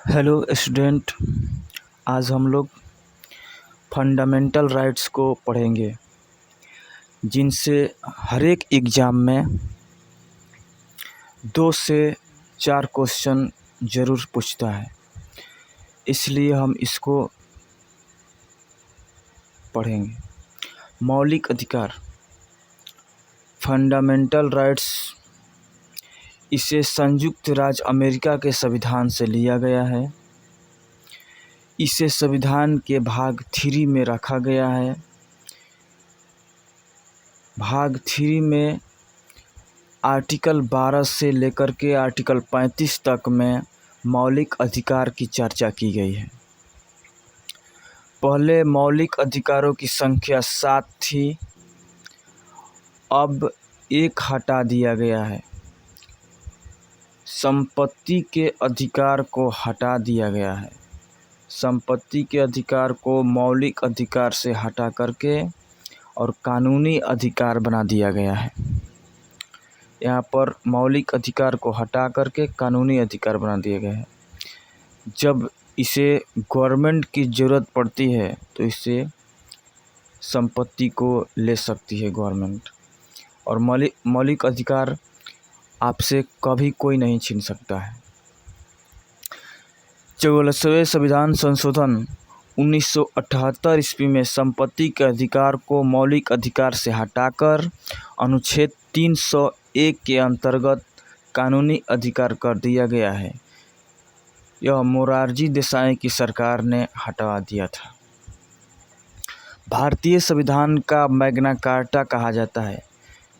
Hello student. आज हम लोग फंडामेंटल राइट्स को पढ़ेंगे, जिनसे हर एक एग्ज़ाम में 2 से 4 क्वेश्चन ज़रूर पूछता है, इसलिए हम इसको पढ़ेंगे। मौलिक अधिकार, फंडामेंटल राइट्स, इसे संयुक्त राज्य अमेरिका के संविधान से लिया गया है। इसे संविधान के भाग 3 में रखा गया है। भाग 3 में आर्टिकल 12 से लेकर के आर्टिकल 35 तक में मौलिक अधिकार की चर्चा की गई है। पहले मौलिक अधिकारों की संख्या 7 थी, अब 1 हटा दिया गया है। संपत्ति के अधिकार को हटा दिया गया है। संपत्ति के अधिकार को मौलिक अधिकार से हटा करके और कानूनी अधिकार बना दिया गया है। यहाँ पर मौलिक अधिकार को हटा करके कानूनी अधिकार बना दिया गया है। जब इसे गवर्नमेंट की ज़रूरत पड़ती है तो इससे संपत्ति को ले सकती है गवर्नमेंट, और मौलिक अधिकार आपसे कभी कोई नहीं छीन सकता है। 44वें संविधान संशोधन 1978 ईस्वी में संपत्ति के अधिकार को मौलिक अधिकार से हटाकर अनुच्छेद 301 के अंतर्गत कानूनी अधिकार कर दिया गया है। यह मोरारजी देसाई की सरकार ने हटा दिया था। भारतीय संविधान का मैग्ना कार्टा कहा जाता है।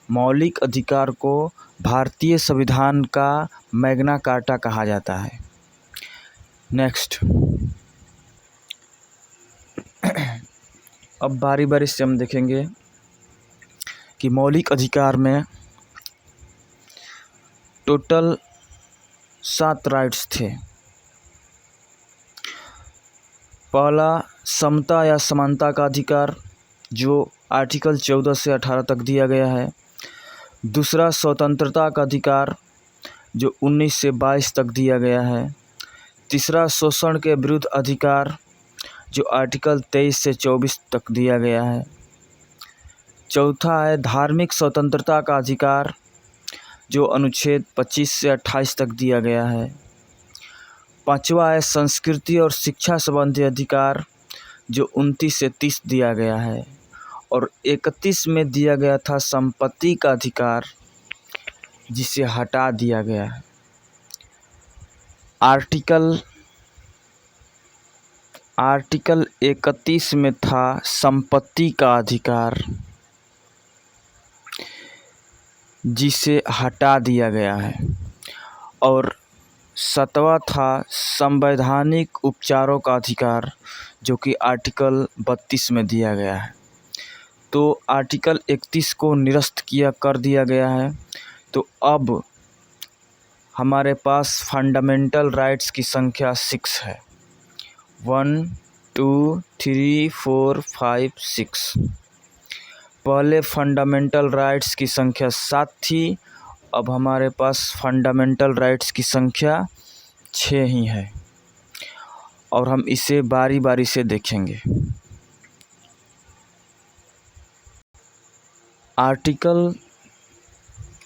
मौलिक अधिकार को भारतीय संविधान का मैग्ना कार्टा कहा जाता है। नेक्स्ट, अब बारी बारी से हम देखेंगे कि मौलिक अधिकार में टोटल 7 राइट्स थे। पहला, समता या समानता का अधिकार, जो आर्टिकल 14 से 18 तक दिया गया है। दूसरा, स्वतंत्रता का अधिकार, जो 19 से 22 तक दिया गया है। तीसरा, शोषण के विरुद्ध अधिकार, जो आर्टिकल 23 से 24 तक दिया गया है। चौथा है धार्मिक स्वतंत्रता का अधिकार, जो अनुच्छेद 25 से 28 तक दिया गया है। पांचवा है संस्कृति और शिक्षा संबंधी अधिकार, जो 29 से 30 दिया गया है। और 31 में दिया गया था संपत्ति का अधिकार, जिसे हटा दिया गया है। आर्टिकल 31 में था संपत्ति का अधिकार, जिसे हटा दिया गया है। और 7वां था संवैधानिक उपचारों का अधिकार, जो कि आर्टिकल 32 में दिया गया है। तो आर्टिकल 31 को निरस्त कर दिया गया है। तो अब हमारे पास फंडामेंटल राइट्स की संख्या 6 है। 1 2 3 4 5 6। पहले फंडामेंटल राइट्स की संख्या 7 थी, अब हमारे पास फंडामेंटल राइट्स की संख्या 6 ही है, और हम इसे बारी बारी से देखेंगे। आर्टिकल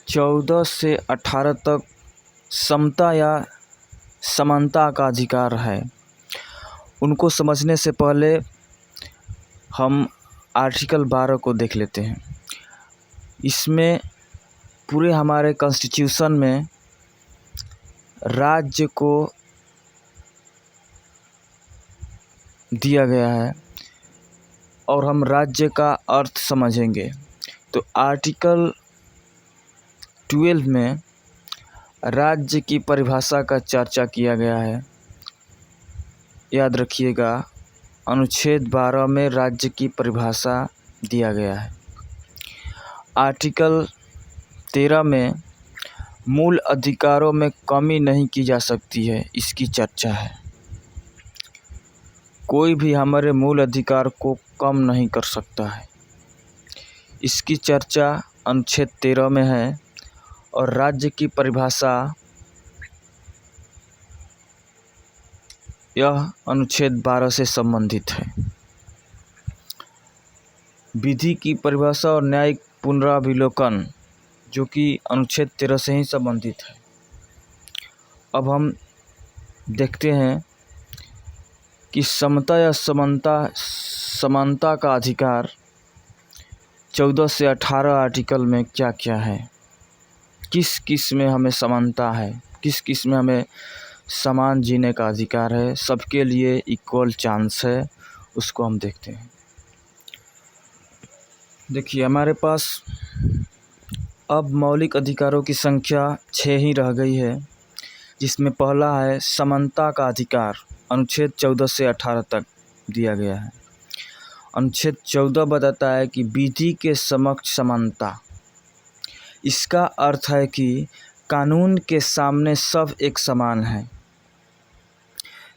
14 से 18 तक समता या समानता का अधिकार है। उनको समझने से पहले हम आर्टिकल 12 को देख लेते हैं। इसमें पूरे हमारे कॉन्स्टिट्यूशन में राज्य को दिया गया है, और हम राज्य का अर्थ समझेंगे। तो आर्टिकल 12 में राज्य की परिभाषा का चर्चा किया गया है। याद रखिएगा, अनुच्छेद 12 में राज्य की परिभाषा दिया गया है। आर्टिकल 13 में मूल अधिकारों में कमी नहीं की जा सकती है, इसकी चर्चा है। कोई भी हमारे मूल अधिकार को कम नहीं कर सकता है, इसकी चर्चा अनुच्छेद 13 में है। और राज्य की परिभाषा यह अनुच्छेद 12 से संबंधित है। विधि की परिभाषा और न्यायिक पुनराविलोकन जो कि अनुच्छेद 13 से ही संबंधित है। अब हम देखते हैं कि समता या समानता का अधिकार 14 से 18 आर्टिकल में क्या क्या है, किस किस में हमें समानता है, किस किस में हमें समान जीने का अधिकार है, सबके लिए इक्वल चांस है, उसको हम देखते हैं। देखिए, हमारे पास अब मौलिक अधिकारों की संख्या 6 ही रह गई है, जिसमें पहला है समानता का अधिकार, अनुच्छेद 14 से 18 तक दिया गया है। अनुच्छेद 14 बताता है कि विधि के समक्ष समानता। इसका अर्थ है कि कानून के सामने सब एक समान है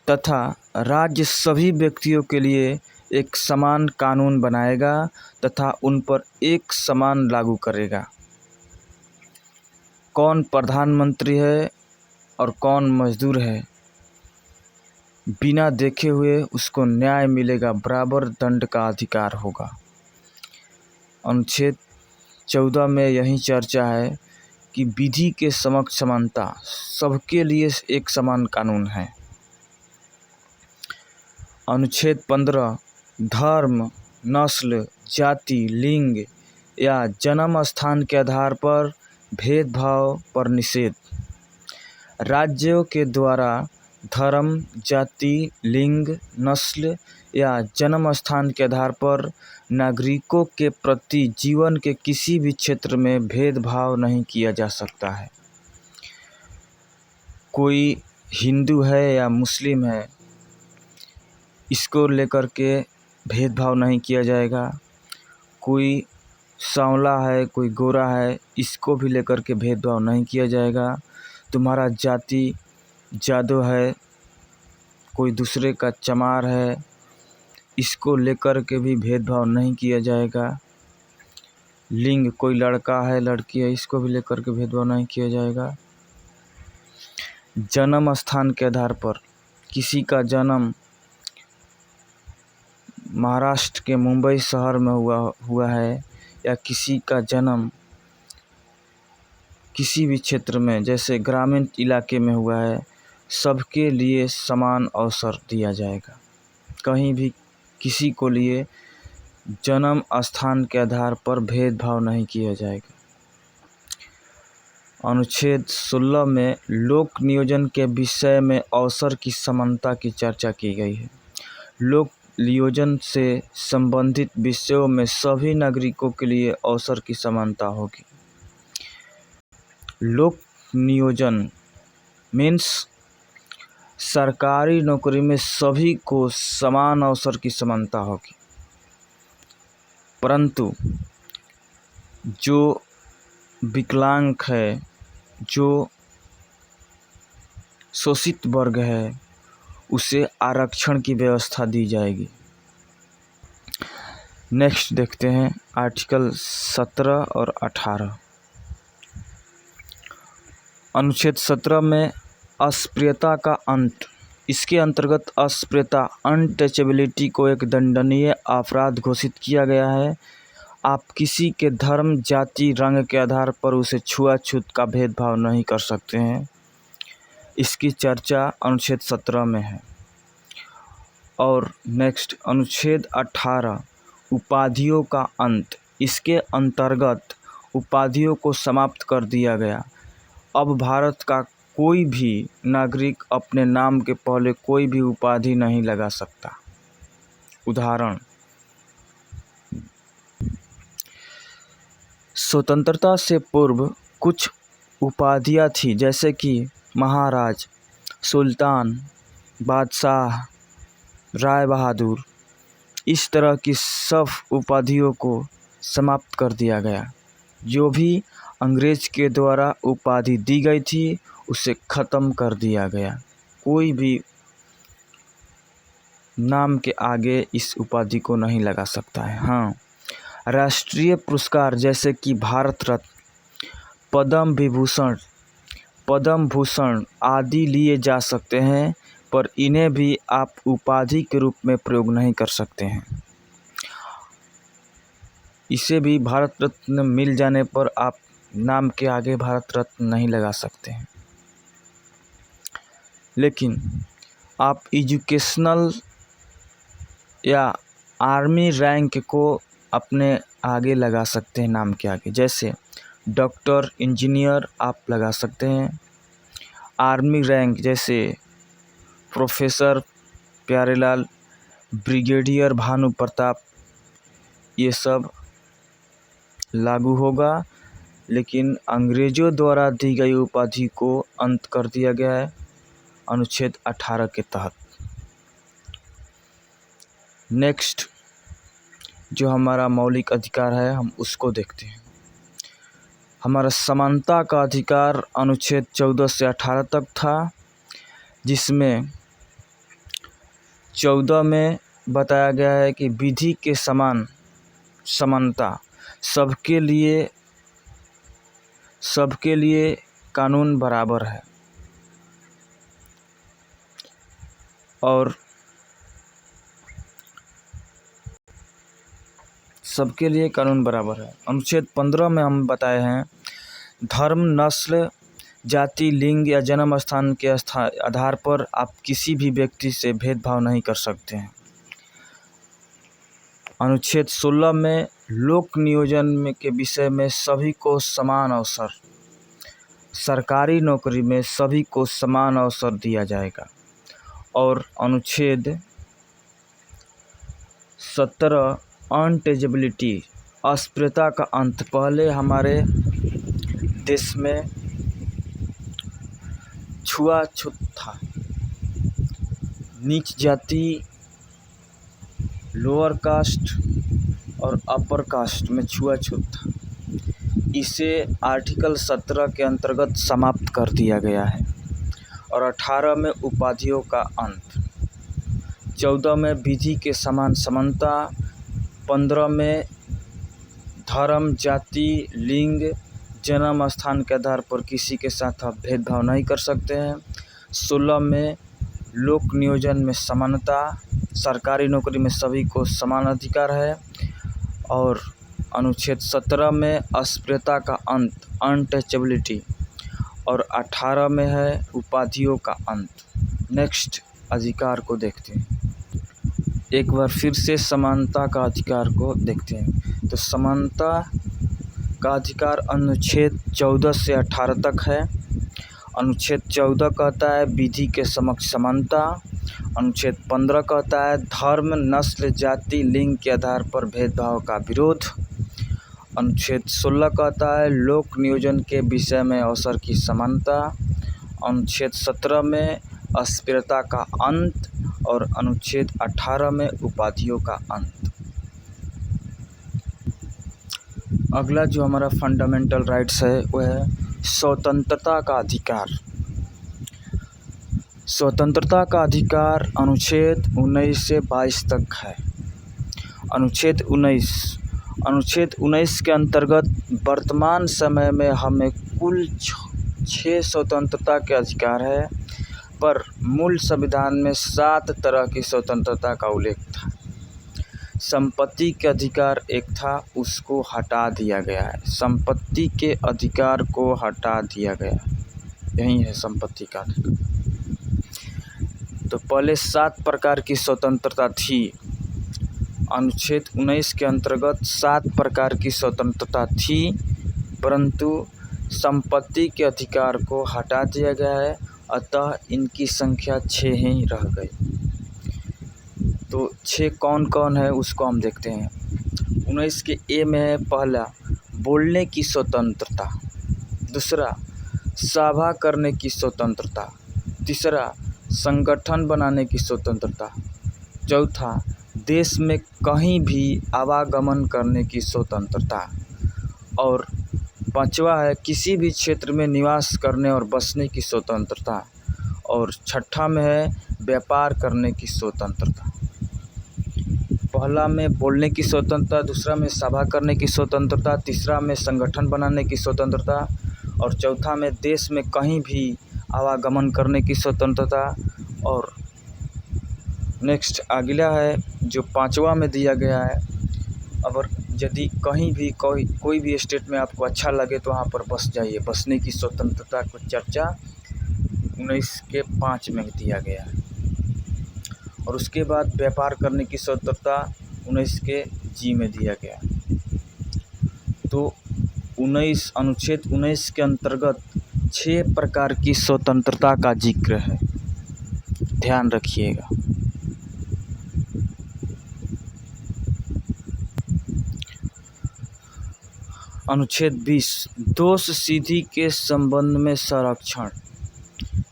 तथा राज्य सभी व्यक्तियों के लिए एक समान कानून बनाएगा तथा उन पर एक समान लागू करेगा। कौन प्रधानमंत्री है और कौन मजदूर है, बिना देखे हुए उसको न्याय मिलेगा, बराबर दंड का अधिकार होगा। अनुच्छेद 14 में यही चर्चा है कि विधि के समक्ष समानता, सबके लिए एक समान कानून है। अनुच्छेद 15 धर्म, नस्ल, जाति, लिंग या जन्म स्थान के आधार पर भेदभाव पर निषेध। राज्यों के द्वारा धर्म, जाति, लिंग, नस्ल या जन्म स्थान के आधार पर नागरिकों के प्रति जीवन के किसी भी क्षेत्र में भेदभाव नहीं किया जा सकता है। कोई हिंदू है या मुस्लिम है, इसको लेकर के भेदभाव नहीं किया जाएगा। कोई सांवला है, कोई गोरा है, इसको भी लेकर के भेदभाव नहीं किया जाएगा। तुम्हारा जाति जादव है, कोई दूसरे का चमार है, इसको लेकर के भी भेदभाव नहीं किया जाएगा। लिंग, कोई लड़का है, लड़की है, इसको भी लेकर के भेदभाव नहीं किया जाएगा। जन्म स्थान के आधार पर किसी का जन्म महाराष्ट्र के मुंबई शहर में हुआ है या किसी का जन्म किसी भी क्षेत्र में जैसे ग्रामीण इलाके में हुआ है, सबके लिए समान अवसर दिया जाएगा। कहीं भी किसी को लिए जन्म स्थान के आधार पर भेदभाव नहीं किया जाएगा। अनुच्छेद 16 में लोक नियोजन के विषय में अवसर की समानता की चर्चा की गई है। लोक नियोजन से संबंधित विषयों में सभी नागरिकों के लिए अवसर की समानता होगी। लोक नियोजन मीन्स सरकारी नौकरी में सभी को समान अवसर की समानता होगी, परंतु जो विकलांग है, जो शोषित वर्ग है, उसे आरक्षण की व्यवस्था दी जाएगी। नेक्स्ट देखते हैं आर्टिकल 17 और 18। अनुच्छेद 17 में अस्पृश्यता का अंत। इसके अंतर्गत अस्पृश्यता अनटचेबिलिटी को एक दंडनीय अपराध घोषित किया गया है। आप किसी के धर्म, जाति, रंग के आधार पर उसे छुआछूत का भेदभाव नहीं कर सकते हैं। इसकी चर्चा अनुच्छेद 17 में है। और नेक्स्ट अनुच्छेद 18 उपाधियों का अंत। इसके अंतर्गत उपाधियों को समाप्त कर दिया गया। अब भारत का कोई भी नागरिक अपने नाम के पहले कोई भी उपाधि नहीं लगा सकता। उदाहरण, स्वतंत्रता से पूर्व कुछ उपाधियां थी, जैसे कि महाराज, सुल्तान, बादशाह, राय बहादुर। इस तरह की सब उपाधियों को समाप्त कर दिया गया। जो भी अंग्रेज के द्वारा उपाधि दी गई थी उसे ख़त्म कर दिया गया। कोई भी नाम के आगे इस उपाधि को नहीं लगा सकता है। हाँ, राष्ट्रीय पुरस्कार जैसे कि भारत रत्न, पद्म विभूषण, पद्म भूषण आदि लिए जा सकते हैं, पर इन्हें भी आप उपाधि के रूप में प्रयोग नहीं कर सकते हैं। इसे भी भारत रत्न मिल जाने पर आप नाम के आगे भारत रत्न नहीं लगा सकते हैं। लेकिन आप एजुकेशनल या आर्मी रैंक को अपने आगे लगा सकते हैं नाम के आगे, जैसे डॉक्टर, इंजीनियर आप लगा सकते हैं। आर्मी रैंक जैसे प्रोफेसर प्यारेलाल, ब्रिगेडियर भानु प्रताप, ये सब लागू होगा। लेकिन अंग्रेज़ों द्वारा दी गई उपाधि को अंत कर दिया गया है अनुच्छेद 18 के तहत। नेक्स्ट जो हमारा मौलिक अधिकार है हम उसको देखते हैं। हमारा समानता का अधिकार अनुच्छेद 14 से 18 तक था, जिसमें 14 में बताया गया है कि विधि के समान समानता सबके लिए कानून बराबर है और सबके लिए कानून बराबर है। अनुच्छेद 15 में हम बताए हैं धर्म, नस्ल, जाति, लिंग या जन्म स्थान के आधार पर आप किसी भी व्यक्ति से भेदभाव नहीं कर सकते हैं। अनुच्छेद 16 में लोक नियोजन में के विषय में सभी को समान अवसर, सरकारी नौकरी में सभी को समान अवसर दिया जाएगा। और अनुच्छेद 17 अनटेजेबिलिटी, अस्पृश्यता का अंत। पहले हमारे देश में छुआछूत था, नीच जाति, लोअर कास्ट और अपर कास्ट में छुआछूत था। इसे आर्टिकल 17 के अंतर्गत समाप्त कर दिया गया है। और 18 में उपाधियों का अंत, 14 में विधि के समान समानता, 15 में धर्म, जाति, लिंग, जन्म स्थान के आधार पर किसी के साथ आप भेदभाव नहीं कर सकते हैं। 16 में लोक नियोजन में समानता, सरकारी नौकरी में सभी को समान अधिकार है। और अनुच्छेद 17 में अस्पृश्यता का अंत, अनटचेबिलिटी। और 18 में है उपाधियों का अंत। नेक्स्ट अधिकार को देखते हैं। एक बार फिर से समानता का अधिकार को देखते हैं। तो समानता का अधिकार अनुच्छेद 14 से 18 तक है। अनुच्छेद 14 कहता है विधि के समक्ष समानता। अनुच्छेद 15 कहता है धर्म, नस्ल, जाति, लिंग के आधार पर भेदभाव का विरोध। अनुच्छेद 16 कहता है लोक नियोजन के विषय में अवसर की समानता। अनुच्छेद 17 में अस्पृश्यता का अंत। और अनुच्छेद 18 में उपाधियों का अंत। अगला जो हमारा फंडामेंटल राइट्स है वह है स्वतंत्रता का अधिकार। स्वतंत्रता का अधिकार अनुच्छेद 19 से 22 तक है। अनुच्छेद 19 के अंतर्गत वर्तमान समय में हमें कुल 6 स्वतंत्रता के अधिकार है, पर मूल संविधान में 7 तरह की स्वतंत्रता का उल्लेख था। संपत्ति के अधिकार एक था, उसको हटा दिया गया है। संपत्ति के अधिकार को हटा दिया गया, यही है संपत्ति का अधिकार। तो पहले 7 प्रकार की स्वतंत्रता थी। अनुच्छेद 19 के अंतर्गत 7 प्रकार की स्वतंत्रता थी, परंतु संपत्ति के अधिकार को हटा दिया गया है, अतः इनकी संख्या 6 ही रह गई। तो 6 कौन कौन है उसको हम देखते हैं। 19 के ए में है पहला बोलने की स्वतंत्रता, दूसरा सभा करने की स्वतंत्रता, तीसरा संगठन बनाने की स्वतंत्रता, चौथा देश में कहीं भी आवागमन करने की स्वतंत्रता, और पांचवा है किसी भी क्षेत्र में निवास करने और बसने की स्वतंत्रता, और छठा में है व्यापार करने की स्वतंत्रता। पहला में बोलने की स्वतंत्रता, दूसरा में सभा करने की स्वतंत्रता, तीसरा में संगठन बनाने की स्वतंत्रता, और चौथा में देश में कहीं भी आवागमन करने की स्वतंत्रता, और नेक्स्ट अगला है जो 5वां में दिया गया है, अगर यदि कहीं भी कोई भी स्टेट में आपको अच्छा लगे तो वहाँ पर बस जाइए। बसने की स्वतंत्रता को चर्चा 19 के 5 में दिया गया है। और उसके बाद व्यापार करने की स्वतंत्रता 19 के जी में दिया गया। तो 19 अनुच्छेद 19 के अंतर्गत 6 प्रकार की स्वतंत्रता का जिक्र है, ध्यान रखिएगा। अनुच्छेद 20 दोष सिद्धि के संबंध में संरक्षण।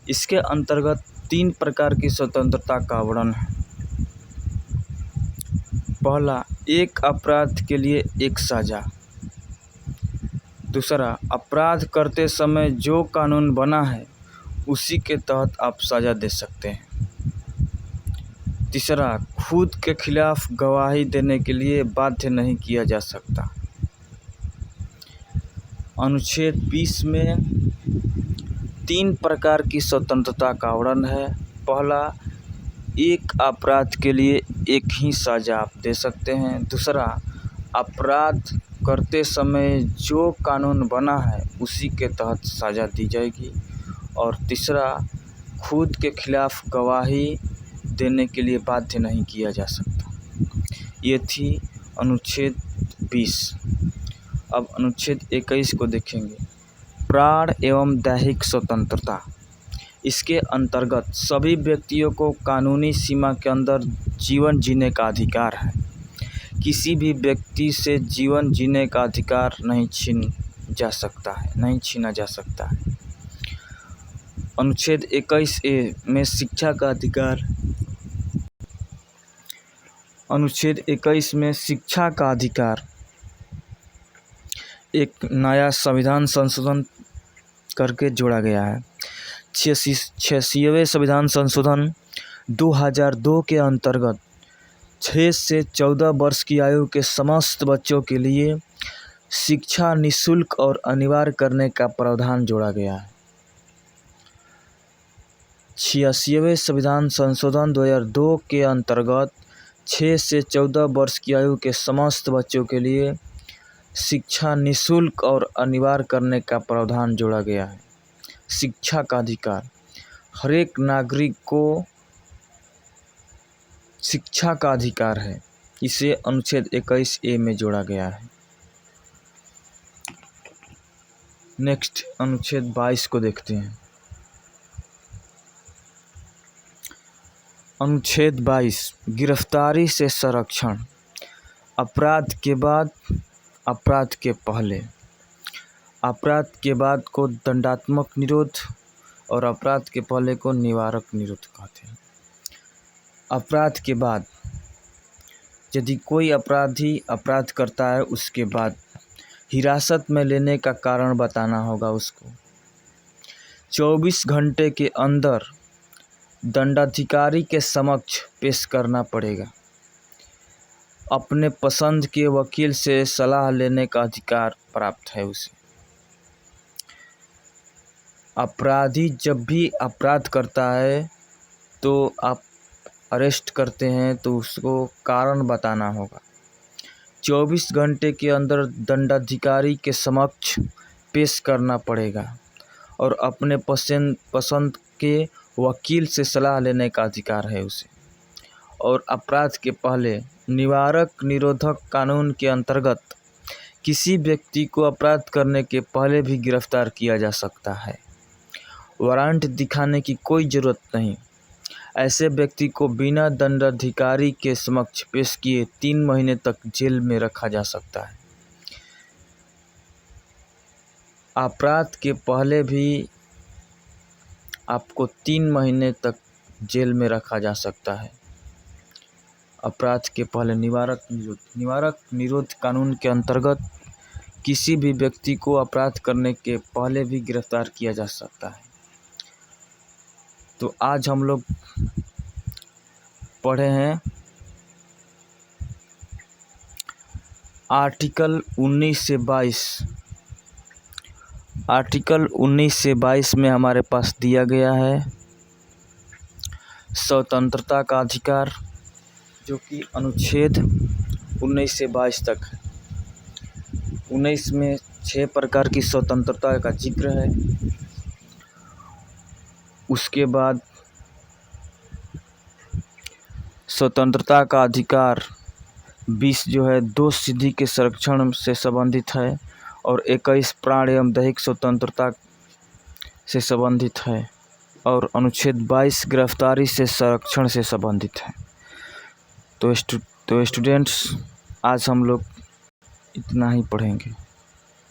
इसके अंतर्गत 3 प्रकार की स्वतंत्रता का वर्णन है। पहला, एक अपराध के लिए एक सजा। दूसरा, अपराध करते समय जो कानून बना है उसी के तहत आप सजा दे सकते हैं। तीसरा, खुद के खिलाफ गवाही देने के लिए बाध्य नहीं किया जा सकता। अनुच्छेद 20 में 3 प्रकार की स्वतंत्रता का वर्णन है। पहला, एक अपराध के लिए एक ही सजा आप दे सकते हैं। दूसरा, अपराध करते समय जो कानून बना है उसी के तहत सजा दी जाएगी। और तीसरा, खुद के खिलाफ गवाही देने के लिए बाध्य नहीं किया जा सकता। ये थी अनुच्छेद 20। अब अनुच्छेद 21 को देखेंगे, प्राण एवं दैहिक स्वतंत्रता। इसके अंतर्गत सभी व्यक्तियों को कानूनी सीमा के अंदर जीवन जीने का अधिकार है। किसी भी व्यक्ति से जीवन जीने का अधिकार नहीं छीना जा सकता है। अनुच्छेद 21A में शिक्षा का अधिकार। अनुच्छेद 21 में शिक्षा का अधिकार एक नया संविधान संशोधन करके जोड़ा गया है। 86वें संविधान संशोधन 2002 के अंतर्गत 6 से 14 वर्ष की आयु के समस्त बच्चों के लिए शिक्षा निःशुल्क और अनिवार्य करने का प्रावधान जोड़ा गया है। 86वें संविधान संशोधन 2002 के अंतर्गत 6 से 14 वर्ष की आयु के समस्त बच्चों के लिए शिक्षा निःशुल्क और अनिवार्य करने का प्रावधान जोड़ा गया है। शिक्षा का अधिकार, हर एक नागरिक को शिक्षा का अधिकार है, इसे अनुच्छेद 21A में जोड़ा गया है। नेक्स्ट अनुच्छेद 22 को देखते हैं। अनुच्छेद 22 गिरफ्तारी से संरक्षण। अपराध के बाद, अपराध के पहले। अपराध के बाद को दंडात्मक निरोध और अपराध के पहले को निवारक निरोध कहते हैं। अपराध के बाद यदि कोई अपराधी अपराध करता है उसके बाद हिरासत में लेने का कारण बताना होगा उसको। 24 घंटे के अंदर दंडाधिकारी के समक्ष पेश करना पड़ेगा। अपने पसंद के वकील से सलाह लेने का अधिकार प्राप्त है उसे। अपराधी जब भी अपराध करता है तो आप अरेस्ट करते हैं तो उसको कारण बताना होगा। 24 घंटे के अंदर दंडाधिकारी के समक्ष पेश करना पड़ेगा और अपने पसंद के वकील से सलाह लेने का अधिकार है उसे। और अपराध के पहले निवारक निरोधक कानून के अंतर्गत किसी व्यक्ति को अपराध करने के पहले भी गिरफ्तार किया जा सकता है। वारंट दिखाने की कोई ज़रूरत नहीं। ऐसे व्यक्ति को बिना दंडाधिकारी के समक्ष पेश किए 3 महीने तक जेल में रखा जा सकता है। अपराध के पहले भी आपको 3 महीने तक जेल में रखा जा सकता है। अपराध के पहले निवारक निरोध कानून के अंतर्गत किसी भी व्यक्ति को अपराध करने के पहले भी गिरफ्तार किया जा सकता है। तो आज हम लोग पढ़े हैं आर्टिकल 19 से 22। आर्टिकल 19 से 22 में हमारे पास दिया गया है स्वतंत्रता का अधिकार, जो कि अनुच्छेद 19 से 22 तक है। 19 में 6 प्रकार की स्वतंत्रता का जिक्र है। उसके बाद स्वतंत्रता का अधिकार 20 जो है दोष सिद्धि के संरक्षण से संबंधित है और 21 प्राण एवं दैहिक स्वतंत्रता से संबंधित है और अनुच्छेद 22 गिरफ्तारी से संरक्षण से संबंधित है। तो स्टूडेंट्स, आज हम लोग इतना ही पढ़ेंगे।